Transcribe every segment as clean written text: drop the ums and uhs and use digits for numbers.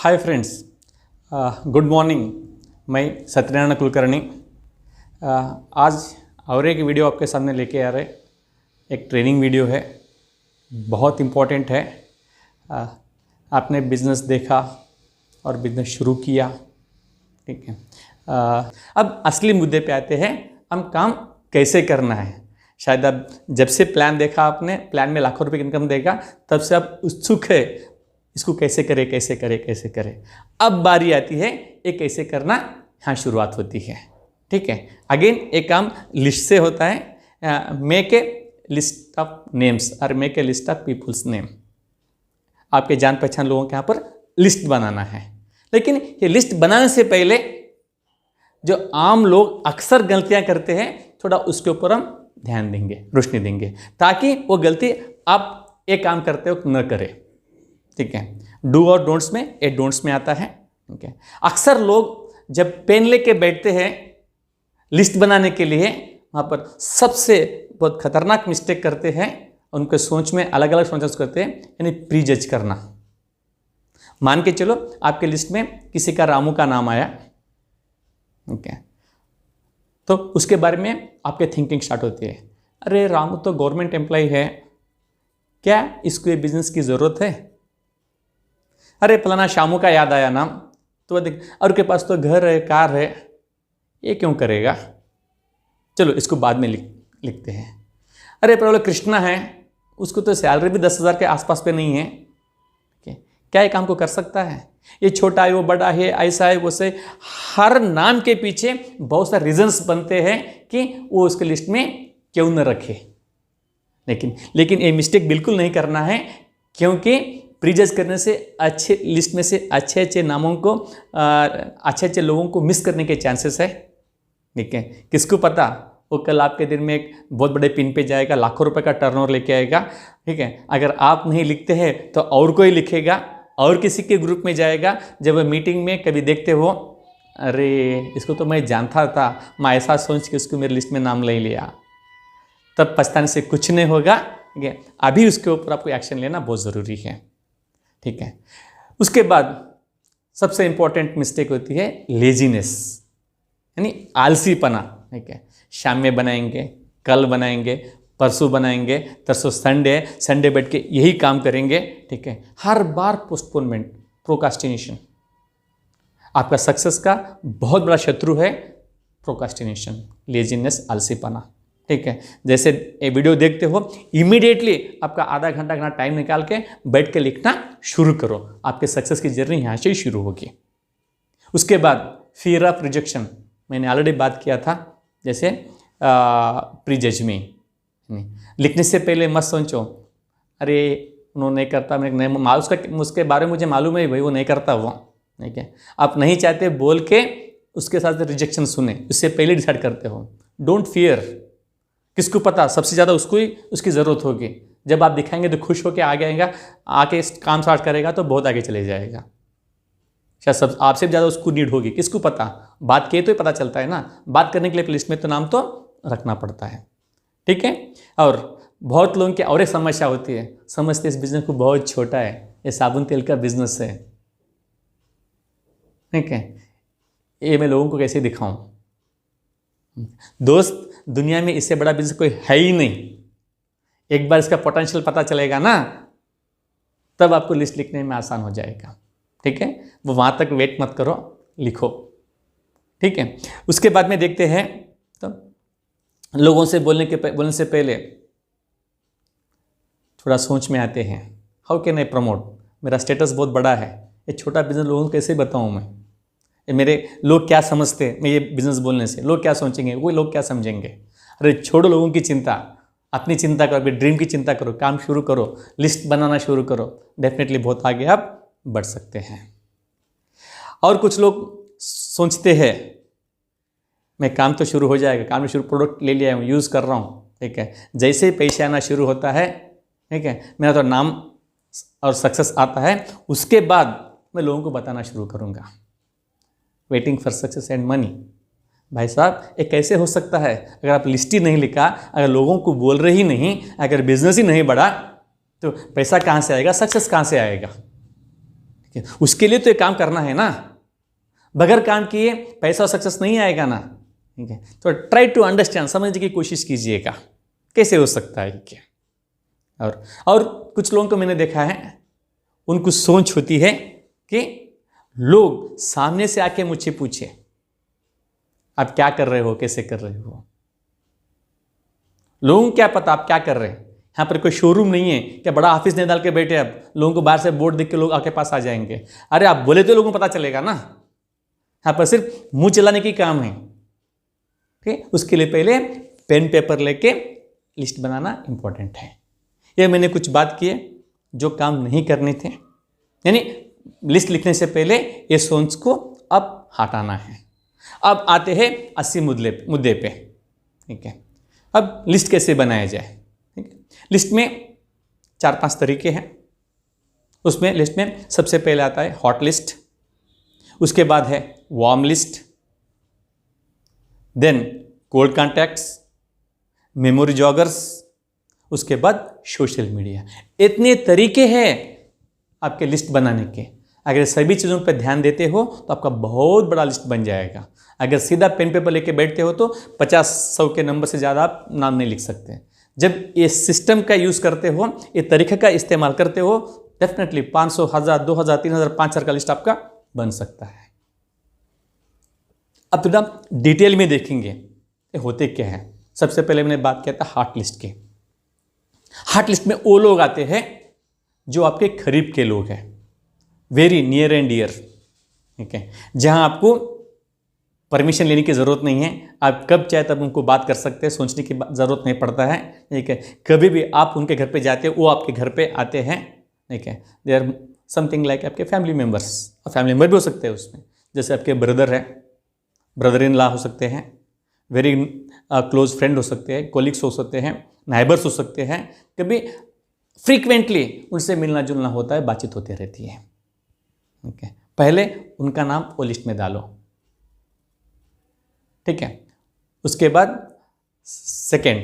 Hi friends, good morning. मैं सत्यनारायण कुलकर्णी आज और एक वीडियो आपके सामने लेके आ रहे। एक ट्रेनिंग वीडियो है, बहुत इम्पोर्टेंट है। आपने बिज़नेस देखा और बिज़नेस शुरू किया, ठीक है। अब असली मुद्दे पे आते हैं, हम काम कैसे करना है। शायद अब जब से प्लान देखा आपने, प्लान में लाखों रुपए की इनकम देगा, तब से आप उत्सुक है इसको कैसे करें कैसे करें कैसे करें। अब बारी आती है ये कैसे करना, यहाँ शुरुआत होती है, ठीक है। अगेन एक काम लिस्ट से होता है। Make a list of names और make a list of peoples name. आपके जान पहचान लोगों के यहाँ पर लिस्ट बनाना है, लेकिन ये लिस्ट बनाने से पहले जो आम लोग अक्सर गलतियां करते हैं, थोड़ा उसके ऊपर हम ध्यान देंगे, रोशनी देंगे, ताकि वो गलती आप एक काम करते हो न करें, ठीक है। डू और डोंट्स में ए डोंट्स में आता है, ठीक है। अक्सर लोग जब पेन लेके बैठते हैं लिस्ट बनाने के लिए, वहाँ पर सबसे बहुत खतरनाक मिस्टेक करते हैं। उनके सोच में अलग अलग सोच करते हैं, यानी प्री जज करना। मान के चलो आपके लिस्ट में किसी का रामू का नाम आया, ठीक है, तो उसके बारे में आपके थिंकिंग स्टार्ट होती है। अरे रामू तो गवर्नमेंट एम्प्लॉय है, क्या इसको ये बिजनेस की ज़रूरत है। अरे फलाना शामू का याद आया नाम, तो वह देख, और के पास तो घर है, कार है, ये क्यों करेगा, चलो इसको बाद में लिखते हैं। अरे पर कृष्णा है, उसको तो सैलरी भी 10,000 के आसपास पे नहीं है, क्या ये काम को कर सकता है। ये छोटा है, वो बड़ा है, ऐसा है, वो से हर नाम के पीछे बहुत सारे रीजंस बनते हैं कि वो उसके लिस्ट में क्यों न रखे। लेकिन ये मिस्टेक बिल्कुल नहीं करना है, क्योंकि प्रीजज करने से अच्छे लिस्ट में से अच्छे अच्छे नामों को, अच्छे अच्छे लोगों को मिस करने के चांसेस है, ठीक है। किसको पता वो कल आपके दिन में एक बहुत बड़े पिन पे जाएगा, लाखों रुपए का टर्नओवर लेके आएगा, ठीक है। अगर आप नहीं लिखते हैं तो और कोई लिखेगा और किसी के ग्रुप में जाएगा। जब मीटिंग में कभी देखते हो, अरे इसको तो मैं जानता था, मैं ऐसा सोच के उसको मेरी लिस्ट में नाम ले लिया, तब पछताने से कुछ नहीं होगा, ठीक है। अभी उसके ऊपर आपको एक्शन लेना बहुत ज़रूरी है, ठीक है। उसके बाद सबसे इंपॉर्टेंट मिस्टेक होती है लेजीनेस, यानी आलसीपना, ठीक है। शाम में बनाएंगे, कल बनाएंगे, परसों बनाएंगे, तरसों संडे बैठ के यही काम करेंगे, ठीक है। हर बार पोस्टपोनमेंट, प्रोकास्टिनेशन। आपका सक्सेस का बहुत बड़ा शत्रु है प्रोकास्टिनेशन, लेजीनेस, आलसीपना, ठीक है। जैसे ये वीडियो देखते हो, इमीडिएटली आपका आधा घंटा टाइम निकाल के बैठ के लिखना शुरू करो। आपके सक्सेस की जर्नी यहाँ से ही शुरू होगी। उसके बाद फियर ऑफ रिजेक्शन, मैंने ऑलरेडी बात किया था। जैसे प्री जज में लिखने से पहले मत सोचो, अरे उन्होंने नहीं करता, मैं नहीं, उसके बारे में मुझे मालूम है भाई वो नहीं करता, वो ठीक है। आप नहीं चाहते बोल के उसके साथ रिजेक्शन सुने, उससे पहले डिसाइड करते हो। डोंट फियर, किसको पता सबसे ज़्यादा उसको ही उसकी ज़रूरत होगी। जब आप दिखाएंगे तो खुश होकर आगे आएगा, आके काम स्टार्ट करेगा तो बहुत आगे चले जाएगा। शायद सब आपसे ज़्यादा उसको नीड होगी, किसको पता। बात किए तो ही पता चलता है ना, बात करने के लिए लिस्ट में तो नाम तो रखना पड़ता है, ठीक है। और बहुत लोगों की और एक समस्या होती है, समझते इस बिजनेस को बहुत छोटा है, ये साबुन तेल का बिजनेस है, ठीक है। ये मैं लोगों को कैसे दिखाऊं। दोस्त, दुनिया में इससे बड़ा बिजनेस कोई है ही नहीं। एक बार इसका पोटेंशियल पता चलेगा ना, तब आपको लिस्ट लिखने में आसान हो जाएगा, ठीक है। वो वहाँ तक वेट मत करो, लिखो, ठीक है। उसके बाद में देखते हैं, तो लोगों से बोलने से पहले थोड़ा सोच में आते हैं, हाउ कैन आई प्रमोट, मेरा स्टेटस बहुत बड़ा है, ये छोटा बिजनेस लोगों को कैसे बताऊँ मैं, मेरे लोग क्या समझते हैं, मैं ये बिजनेस बोलने से लोग क्या सोचेंगे, वो लोग क्या समझेंगे। अरे छोड़ो लोगों की चिंता, अपनी चिंता करो, अपनी ड्रीम की चिंता करो, काम शुरू करो, लिस्ट बनाना शुरू करो, डेफिनेटली बहुत आगे आप बढ़ सकते हैं। और कुछ लोग सोचते हैं मैं काम तो शुरू हो जाएगा, काम में शुरू, प्रोडक्ट ले लिया हूँ, यूज़ कर रहा हूँ, ठीक है। जैसे ही पैसे आना शुरू होता है, ठीक है, मेरा तो नाम और सक्सेस आता है, उसके बाद मैं लोगों को बताना शुरू करूँगा। Waiting for success and money, भाई साहब ये कैसे हो सकता है। अगर आप लिस्ट ही नहीं लिखा, अगर लोगों को बोल रहे ही नहीं, अगर बिजनेस ही नहीं बढ़ा, तो पैसा कहाँ से आएगा, सक्सेस कहाँ से आएगा। ठीक है, उसके लिए तो ये काम करना है ना, बगैर काम किए पैसा और सक्सेस नहीं आएगा ना। ठीक है, तो ट्राई टू अंडरस्टैंड, समझने की कोशिश कीजिएगा कैसे हो सकता है क्या। और कुछ लोगों को मैंने देखा है, उनको सोच होती है कि लोग सामने से आके मुझसे पूछे आप क्या कर रहे हो, कैसे कर रहे हो। लोगों को क्या पता आप क्या कर रहे हैं। यहाँ पर कोई शोरूम नहीं है, क्या बड़ा ऑफिस नहीं डाल के बैठे आप, लोगों को बाहर से बोर्ड देख के लोग आपके पास आ जाएंगे। अरे आप बोले तो लोगों को पता चलेगा ना। यहाँ पर सिर्फ मुंह चलाने की काम है। ठीक, उसके लिए पहले पेन पेपर लेके लिस्ट बनाना इंपॉर्टेंट है। ये मैंने कुछ बात किए जो काम नहीं करने थे, यानी लिस्ट लिखने से पहले ये सोच को अब हटाना है। अब आते हैं 80 मुद्दे पे। ठीक है, अब लिस्ट कैसे बनाया जाए। ठीक है, लिस्ट में 4-5 तरीके हैं। उसमें लिस्ट में सबसे पहले आता है हॉट लिस्ट, उसके बाद है warm list, then cold contacts, memory joggers, उसके बाद सोशल मीडिया। इतने तरीके हैं आपके लिस्ट बनाने के। अगर सभी चीज़ों पर ध्यान देते हो तो आपका बहुत बड़ा लिस्ट बन जाएगा। अगर सीधा पेन पेपर लेके बैठते हो तो 50-100 के नंबर से ज़्यादा आप नाम नहीं लिख सकते। जब ये सिस्टम का यूज़ करते हो, ये तरीके का इस्तेमाल करते हो, डेफिनेटली 500, 1000, 2000, 3000, 5000 का लिस्ट आपका बन सकता है। अब थोड़ा डिटेल में देखेंगे ये होते क्या है। सबसे पहले मैंने बात किया था हार्ट लिस्ट की। हार्ट लिस्ट में वो लोग आते हैं जो आपके करीब के लोग हैं, वेरी नियर एंड डियर। ठीक है, जहां आपको परमिशन लेने की ज़रूरत नहीं है, आप कब चाहे तब उनको बात कर सकते हैं, सोचने की ज़रूरत नहीं पड़ता है। ठीक है, कभी भी आप उनके घर पे जाते हो, वो आपके घर पे आते हैं। ठीक है, दे आर समथिंग लाइक आपके फैमिली मेम्बर्स, और फैमिली मेम्बर भी हो सकते हैं उसमें, जैसे आपके ब्रदर है, ब्रदर इन लॉ हो सकते हैं, वेरी क्लोज फ्रेंड हो सकते हैं, कोलिग्स हो सकते हैं, नाइबर्स हो सकते हैं। कभी फ्रीक्वेंटली उनसे मिलना जुलना होता है, बातचीत होती रहती है। ठीक है, पहले उनका नाम वो लिस्ट में डालो। ठीक है, उसके बाद सेकेंड,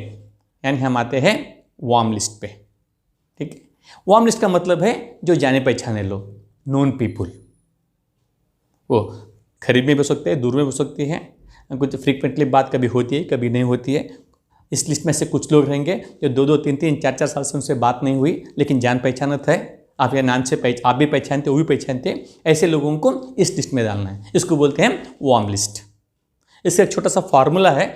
यानी हम आते हैं वार्म लिस्ट पे। ठीक है, वार्म लिस्ट का मतलब है जो जाने पहचाने लोग, नोन पीपुल। वो करीब में भी हो सकते हैं, दूर में भी हो सकती है, कुछ फ्रीक्वेंटली बात कभी होती है कभी नहीं होती है। इस लिस्ट में से कुछ लोग रहेंगे जो 2-2, 3-3, 4-4 साल से उनसे बात नहीं हुई, लेकिन जान पहचानत है, आप या नाम से आप भी पहचानते, वो भी पहचानते। ऐसे लोगों को इस लिस्ट में डालना है, इसको बोलते हैं वार्म लिस्ट। इसका एक छोटा सा फार्मूला है।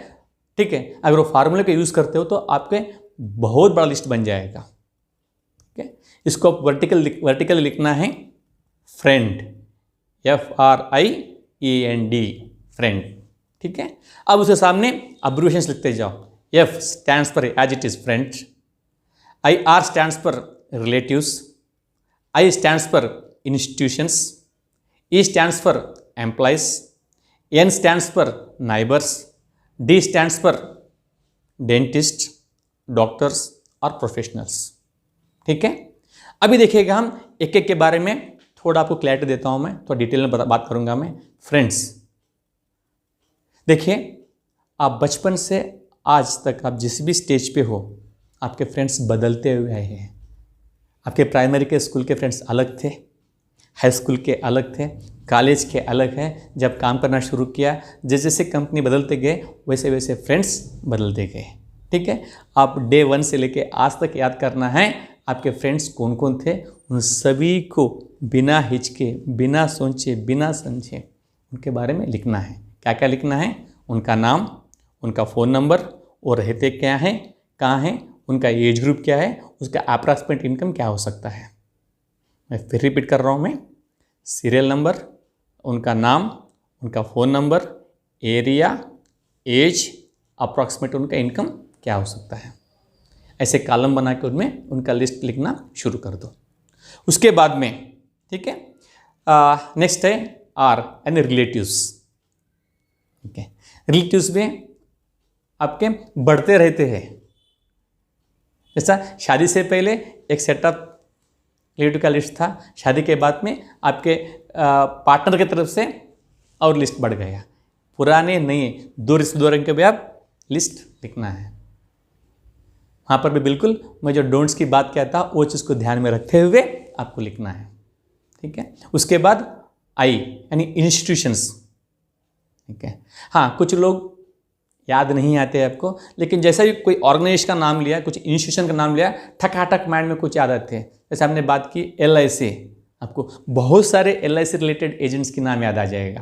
ठीक है, अगर वो फार्मूले का यूज़ करते हो तो आपके बहुत बड़ा लिस्ट बन जाएगा। ठीक है, इसको आप वर्टिकल लिखना है, फ्रेंड, FRIEND, फ्रेंड। ठीक है, अब उसके सामने अब्रिविएशंस लिखते जाओ। F stands for as it is friend, IR stands for relatives, I stands for institutions, E stands for employees, N stands for neighbors, D stands for dentist, doctors और professionals। ठीक है, अभी देखिएगा हम एक एक के बारे में थोड़ा आपको क्लैरिटी देता हूं मैं, थोड़ा डिटेल में बात करूंगा मैं। फ्रेंड्स, देखिए आप बचपन से आज तक आप जिस भी स्टेज पे हो, आपके फ्रेंड्स बदलते हुए आए हैं। आपके प्राइमरी के स्कूल के फ्रेंड्स अलग थे, हाई स्कूल के अलग थे, कॉलेज के अलग हैं। जब काम करना शुरू किया, जैसे जैसे कंपनी बदलते गए वैसे वैसे फ्रेंड्स बदलते गए। ठीक है, आप डे 1 से लेके आज तक याद करना है आपके फ्रेंड्स कौन कौन थे। उन सभी को बिना हिचके, बिना सोचे, बिना समझे उनके बारे में लिखना है। क्या क्या लिखना है? उनका नाम, उनका फ़ोन नंबर, और रहते क्या हैं, कहाँ हैं, उनका एज ग्रुप क्या है, उसका अप्रॉक्सीमेट इनकम क्या हो सकता है। मैं फिर रिपीट कर रहा हूँ मैं, सीरियल नंबर, उनका नाम, उनका phone number, area, age, approximate उनका इनकम क्या हो सकता है। ऐसे कॉलम बना के उनमें उनका लिस्ट लिखना शुरू कर दो। उसके बाद में, ठीक है, नेक्स्ट है आर यानी रिलेटिव्स। ठीक है, रिलेटिव्स में आपके बढ़ते रहते हैं। जैसा शादी से पहले एक सेटअप रिलेटिव का लिस्ट था, शादी के बाद में आपके पार्टनर की तरफ से और लिस्ट बढ़ गया। पुराने नए दो रिश्तेदारों के भी आप लिस्ट लिखना है। वहाँ पर भी बिल्कुल मैं जो डोंट्स की बात किया था वो चीज़ को ध्यान में रखते हुए आपको लिखना है। ठीक है। उसके बाद आई यानी इंस्टीट्यूशंस, ठीक है। हाँ, कुछ लोग याद नहीं आते आपको, लेकिन जैसा भी कोई ऑर्गेनाइजेशन का नाम लिया, कुछ इंस्टीट्यूशन का नाम लिया, ठकाठक माइंड में कुछ याद आते हैं। जैसे हमने बात की LIC, आपको बहुत सारे LIC रिलेटेड एजेंट्स के नाम याद आ जाएगा,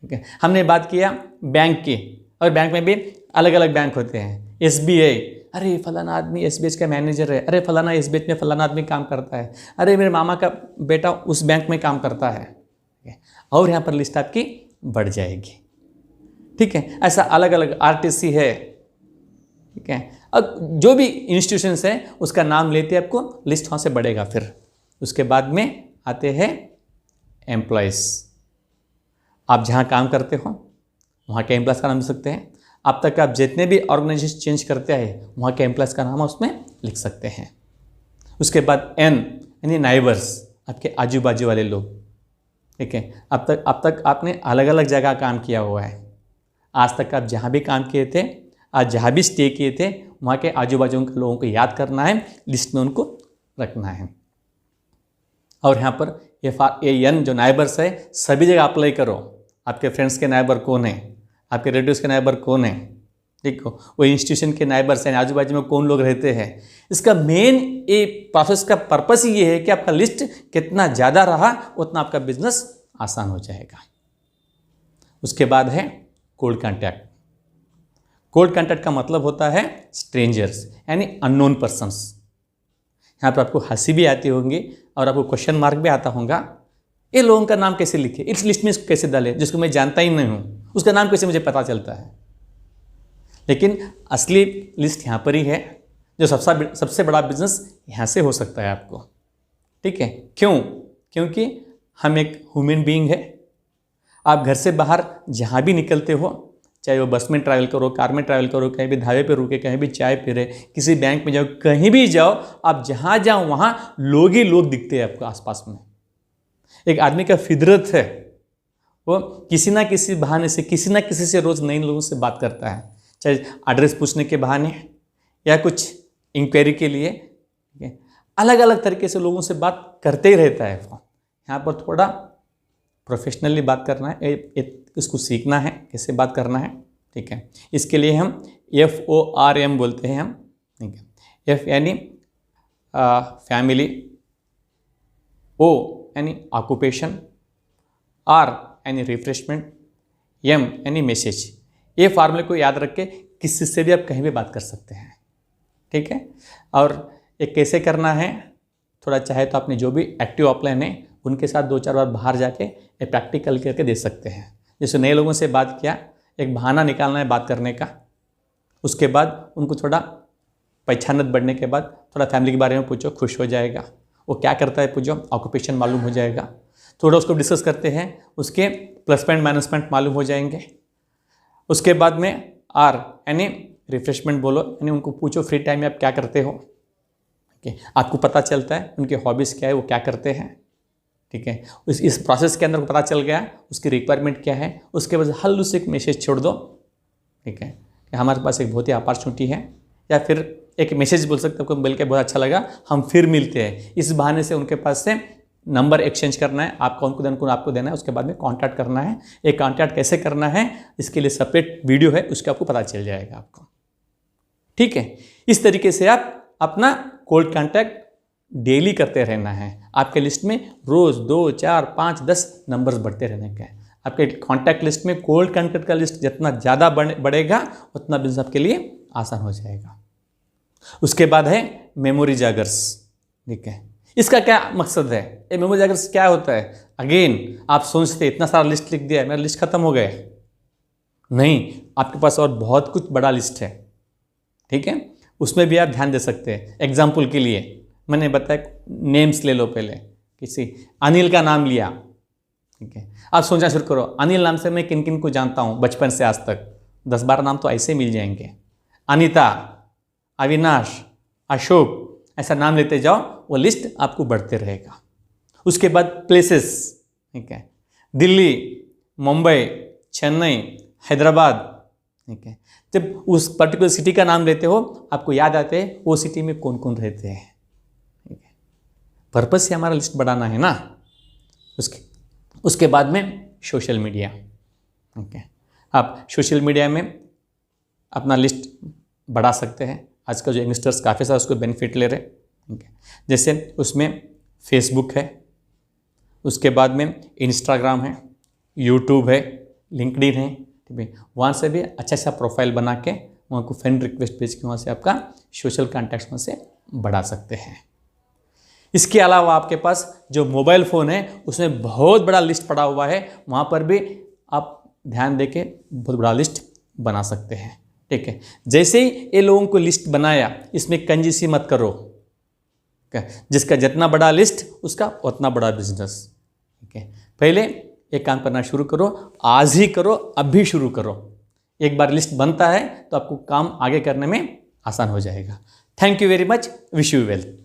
ठीक है। हमने बात किया बैंक की, और बैंक में भी अलग अलग बैंक होते हैं। SBI, अरे फलाना आदमी SBI का मैनेजर है, अरे फलाना SBI में फलाना आदमी काम करता है, अरे मेरे मामा का बेटा उस बैंक में काम करता है, ठीक है। और यहाँ पर लिस्ट आपकी बढ़ जाएगी, ठीक है। ऐसा अलग अलग RTC है, ठीक है। अब जो भी इंस्टीट्यूशंस है उसका नाम लेते आपको लिस्ट वहाँ से बढ़ेगा। फिर उसके बाद में आते हैं एम्प्लॉयज़। आप जहाँ काम करते हो वहाँ के एम्प्लॉयज़ का नाम लिख सकते हैं। अब तक आप जितने भी ऑर्गेनाइजेशन चेंज करते हैं वहाँ के एम्प्लॉयज़ का नाम उसमें लिख सकते हैं। उसके बाद N यानी नाइबर्स, आपके आजू बाजू वाले लोग, ठीक है। अब तक आपने अलग अलग जगह काम किया हुआ है। आज तक आप जहाँ भी काम किए थे, आज जहाँ भी स्टे किए थे, वहाँ के आजू बाजू के लोगों को याद करना है, लिस्ट में उनको रखना है। और यहाँ पर FRAN जो नाइबर्स है सभी जगह अप्लाई करो। आपके फ्रेंड्स के नाइबर कौन है, आपके रिलेटिव्स के नाइबर कौन है, ठीक हो, वो इंस्टीट्यूशन के नाइबर्स हैं, आजू बाजू में कौन लोग रहते हैं। इसका मेन ये प्रोसेस का पर्पस ये है कि आपका लिस्ट कितना ज़्यादा रहा उतना आपका बिजनेस आसान हो जाएगा। उसके बाद है कोल्ड कॉन्टैक्ट। कोल्ड कॉन्टैक्ट का मतलब होता है स्ट्रेंजर्स यानी अननोन पर्सन्स। यहाँ पर आपको हंसी भी आती होंगी और आपको क्वेश्चन मार्क भी आता होगा, ये लोगों का नाम कैसे लिखे, इस लिस्ट में कैसे डाले, जिसको मैं जानता ही नहीं हूँ उसका नाम कैसे मुझे पता चलता है। लेकिन असली लिस्ट यहाँ पर ही है, जो सबसे बड़ा बिजनेस यहाँ से हो सकता है आपको, ठीक है। क्यों? क्योंकि हम एक ह्यूमन बीइंग है। आप घर से बाहर जहाँ भी निकलते हो, चाहे वो बस में ट्रैवल करो, कार में ट्रैवल करो, कहीं भी ढाबे पे रुके, कहीं भी चाय पी रहे, किसी बैंक में जाओ, कहीं भी जाओ, आप जहाँ जाओ वहाँ लोग ही लोग दिखते हैं आपको आसपास में। एक आदमी का फितरत है, वो किसी ना किसी बहाने से, किसी ना किसी से रोज़ नए लोगों से बात करता है, चाहे एड्रेस पूछने के बहाने या कुछ इंक्वायरी के लिए, ठीक है। अलग अलग तरीके से लोगों से बात करते ही रहता है। यहाँ पर थोड़ा प्रोफेशनली बात करना है, इसको सीखना है कैसे बात करना है, ठीक है। इसके लिए हम FORM बोलते हैं हम, ठीक है। F यानी फैमिली, O यानी ऑक्यूपेशन, R यानी रिफ्रेशमेंट, M यानी मैसेज। ये फार्मूले को याद रख के किसी से भी आप कहीं भी बात कर सकते हैं, ठीक है। और ये कैसे करना है, थोड़ा चाहे तो आपने जो भी एक्टिव ऑफलाइन है उनके साथ 2-4 बार बाहर जाके ये प्रैक्टिकल करके दे सकते हैं। जैसे नए लोगों से बात किया, एक बहाना निकालना है बात करने का। उसके बाद उनको थोड़ा पहचानत बढ़ने के बाद थोड़ा फैमिली के बारे में पूछो, खुश हो जाएगा। वो क्या करता है पूछो, ऑक्यूपेशन मालूम हो जाएगा। थोड़ा उसको डिस्कस करते हैं, उसके प्लस पॉइंट माइनस पॉइंट मालूम हो जाएंगे। उसके बाद में R यानी रिफ्रेशमेंट बोलो, यानी उनको पूछो फ्री टाइम में आप क्या करते हो, ठीक है। आपको पता चलता है उनके हॉबीज़ क्या है, वो क्या करते हैं, ठीक है। इस प्रोसेस के अंदर पता चल गया उसकी रिक्वायरमेंट क्या है। उसके बाद हल्लू से एक मैसेज छोड़ दो, ठीक है, कि हमारे पास एक बहुत ही अपॉर्चुनिटी है, या फिर एक मैसेज बोल सकते हो, आपको मिल के बहुत अच्छा लगा, हम फिर मिलते हैं। इस बहाने से उनके पास से नंबर एक्सचेंज करना है, आपका उनको आपको देना है। उसके बाद में कांटेक्ट करना है। एक कांटेक्ट कैसे करना है इसके लिए सेपरेट वीडियो है, उसका आपको पता चल जाएगा आपको, ठीक है। इस तरीके से आप अपना कोल्ड कांटेक्ट डेली करते रहना है। आपके लिस्ट में रोज़ 2, 4, 5, 10 नंबर्स बढ़ते रहने के। आपके कॉन्टैक्ट लिस्ट में कोल्ड कांटेक्ट का लिस्ट जितना ज़्यादा बढ़ेगा उतना बिजनेस आपके लिए आसान हो जाएगा। उसके बाद है मेमोरी जागर्स, ठीक है। इसका क्या मकसद है, ये मेमोरी जागर्स क्या होता है? अगेन आप सोचते इतना सारा लिस्ट लिख दिया, मेरा लिस्ट खत्म हो गया। नहीं, आपके पास और बहुत कुछ बड़ा लिस्ट है, ठीक है। उसमें भी आप ध्यान दे सकते हैं। एग्जाम्पल के लिए मैंने बताया, नेम्स ले लो। पहले किसी अनिल का नाम लिया, ठीक है। आप सोचना शुरू करो, अनिल नाम से मैं किन किन को जानता हूँ बचपन से आज तक, 10-12 नाम तो ऐसे मिल जाएंगे। अनीता, अविनाश, अशोक, ऐसा नाम लेते जाओ, वो लिस्ट आपको बढ़ते रहेगा। उसके बाद प्लेसेस, ठीक है, दिल्ली, मुंबई, चेन्नई, हैदराबाद, ठीक है। जब उस पर्टिकुलर सिटी का नाम लेते हो आपको याद आते हैं वो सिटी में कौन कौन रहते हैं, ठीक है। पर्पस से हमारा लिस्ट बढ़ाना है ना। उसके बाद में सोशल मीडिया। ओके, आप सोशल मीडिया में अपना लिस्ट बढ़ा सकते हैं। आज का जो यंगस्टर्स काफ़ी सारा उसको बेनिफिट ले रहे हैं। ओके, जैसे उसमें फेसबुक है, उसके बाद में इंस्टाग्राम है, यूट्यूब है, लिंक्डइन है, ठीक है। वहाँ से भी अच्छा सा प्रोफाइल बना के वहाँ को फ्रेंड रिक्वेस्ट भेज के वहाँ से आपका सोशल कॉन्टैक्ट्स वहाँ से बढ़ा सकते हैं। इसके अलावा आपके पास जो मोबाइल फ़ोन है उसमें बहुत बड़ा लिस्ट पड़ा हुआ है, वहाँ पर भी आप ध्यान देके बहुत बड़ा लिस्ट बना सकते हैं, ठीक है। जैसे ही ये लोगों को लिस्ट बनाया, इसमें कंजूसी मत करो। जिसका जितना बड़ा लिस्ट उसका उतना बड़ा बिजनेस, ठीक है। पहले एक काम करना शुरू करो, आज ही करो, अभी शुरू करो। एक बार लिस्ट बनता है तो आपको काम आगे करने में आसान हो जाएगा। Thank you very much, wish you well.